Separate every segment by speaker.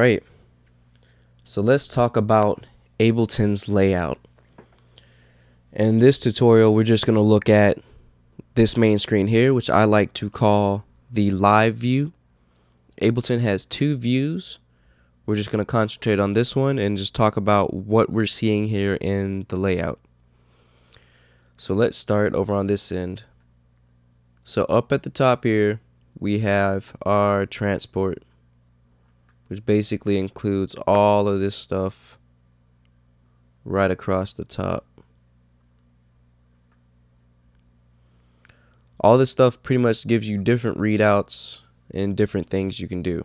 Speaker 1: Alright, so let's talk about Ableton's layout. In this tutorial, we're just going to look at this main screen here, which I like to call the live view. Ableton has two views. We're just going to concentrate on this one and just talk about what we're seeing here in the layout. So let's start over on this end. So up at the top here, we have our transport, which basically includes all of this stuff right across the top. All this stuff pretty much gives you different readouts and different things you can do.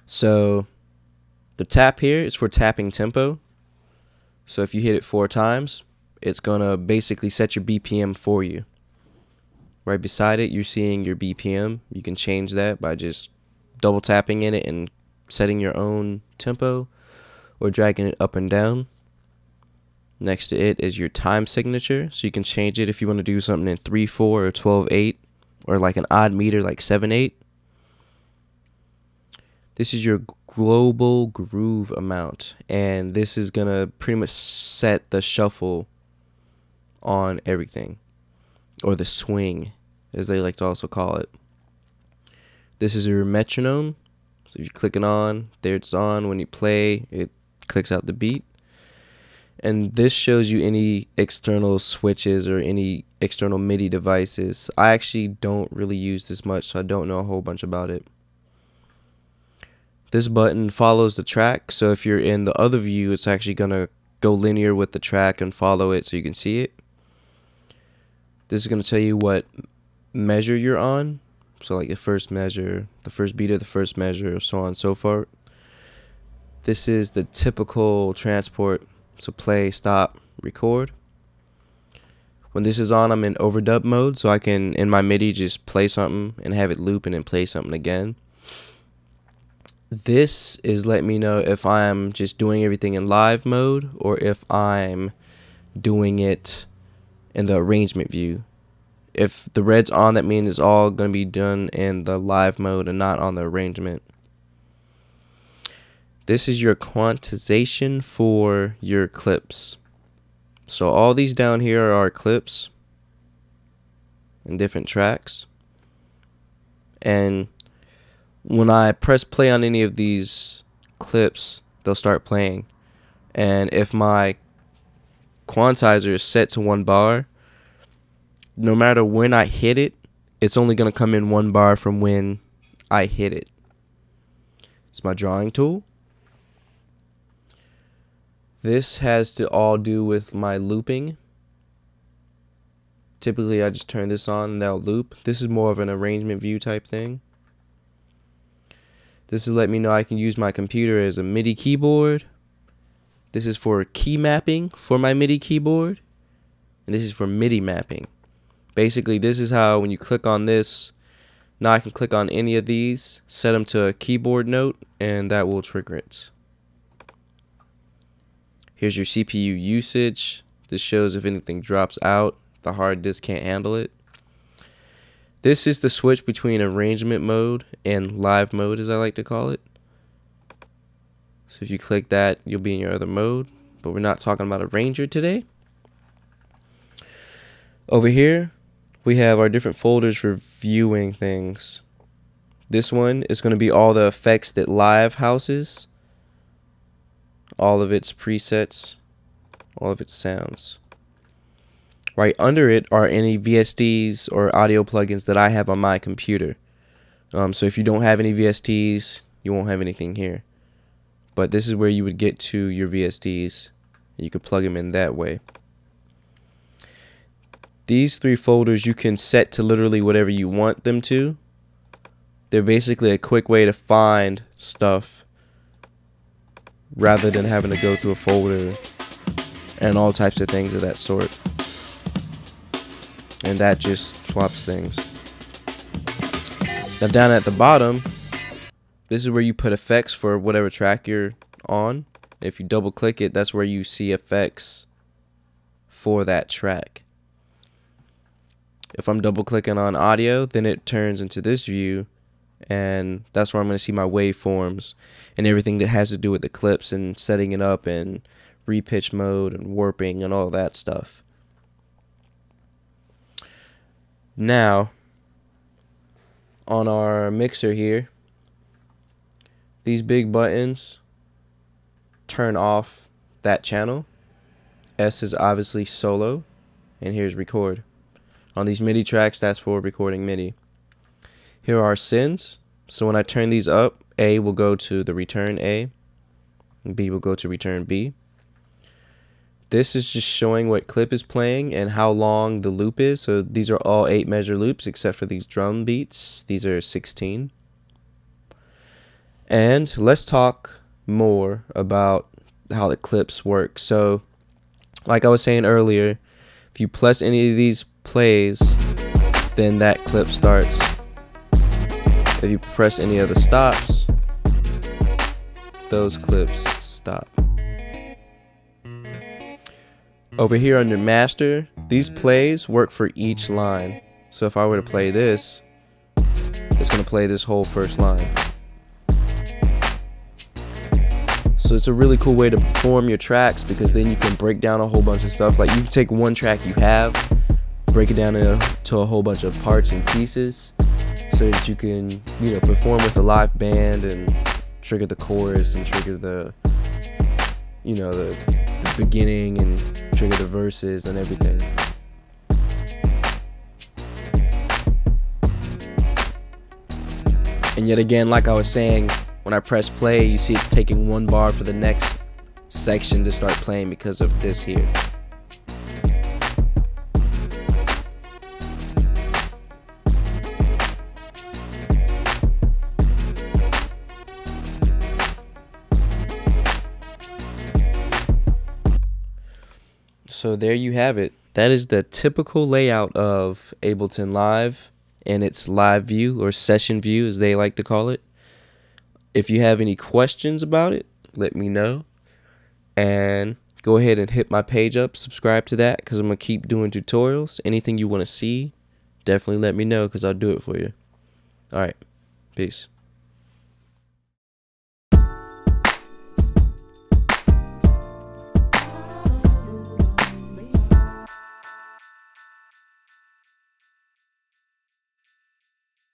Speaker 1: So the tap here is for tapping tempo. So if you hit it 4 times, it's gonna basically set your BPM for you. Right beside it, you're seeing your BPM. You can change that by just double tapping in it and setting your own tempo or dragging it up and down. Next to it is your time signature, so you can change it if you want to do something in 3/4 or 12/8 or like an odd meter like 7/8. This is your global groove amount, and this is gonna pretty much set the shuffle on everything, or the swing as they like to also call it. This is your metronome, so if you click it on, there it's on. When you play, it clicks out the beat. And this shows you any external switches or any external MIDI devices. I actually don't really use this much, so I don't know a whole bunch about it. This button follows the track, so if you're in the other view, it's actually gonna go linear with the track and follow it so you can see it. This is gonna tell you what measure you're on, so like the first measure, the first beat of the first measure, so on and so forth. This is the typical transport. So play, stop, record. When this is on, I'm in overdub mode, so I can, in my MIDI, just play something and have it loop and then play something again. This is letting me know if I'm just doing everything in live mode or if I'm doing it in the arrangement view. If the red's on, that means it's all going to be done in the live mode and not on the arrangement. This is your quantization for your clips. So all these down here are clips and different tracks. And when I press play on any of these clips, they'll start playing. And if my quantizer is set to 1 bar, no matter when I hit it, it's only going to come in 1 bar from when I hit it. It's my drawing tool. This has to all do with my looping. Typically, I just turn this on and that'll loop. This is more of an arrangement view type thing. This is let me know I can use my computer as a MIDI keyboard. This is for key mapping for my MIDI keyboard. And this is for MIDI mapping. Basically, this is how when you click on this, now I can click on any of these, set them to a keyboard note, and that will trigger it. Here's your CPU usage. This shows if anything drops out, the hard disk can't handle it. This is the switch between arrangement mode and live mode, as I like to call it. So if you click that, you'll be in your other mode, but we're not talking about arranger today. Over here, we have our different folders for viewing things. This one is going to be all the effects that live houses, all of its presets, all of its sounds. Right under it are any VSTs or audio plugins that I have on my computer. So if you don't have any VSTs, you won't have anything here. But this is where you would get to your VSTs. You could plug them in that way. These 3 folders you can set to literally whatever you want them to. They're basically a quick way to find stuff rather than having to go through a folder and all types of things of that sort. And that just swaps things. Now down at the bottom, this is where you put effects for whatever track you're on. If you double click it, that's where you see effects for that track. If I'm double clicking on audio, then it turns into this view, and that's where I'm going to see my waveforms and everything that has to do with the clips and setting it up and repitch mode and warping and all that stuff. Now, on our mixer here, these big buttons turn off that channel. S is obviously solo, and here's record. On these MIDI tracks, that's for recording MIDI. Here are sends. So when I turn these up, A will go to the return A, and B will go to return B. This is just showing what clip is playing and how long the loop is. So these are all 8 measure loops except for these drum beats. These are 16. And let's talk more about how the clips work. So like I was saying earlier, if you press any of these plays, then that clip starts. If you press any of the stops, those clips stop. Over here under master, these plays work for each line. So if I were to play this, it's going to play this whole first line. So it's a really cool way to perform your tracks, because then you can break down a whole bunch of stuff. Like you can take one track you have, break it down into a whole bunch of parts and pieces, so that you can, perform with a live band and trigger the chorus and trigger the beginning and trigger the verses and everything. And yet again, like I was saying, when I press play, you see it's taking 1 bar for the next section to start playing because of this here. So there you have it. That is the typical layout of Ableton Live and its live view, or session view as they like to call it. If you have any questions about it, let me know. And go ahead and hit my page up, subscribe to that, because I'm going to keep doing tutorials. Anything you want to see, definitely let me know, because I'll do it for you. Alright, peace.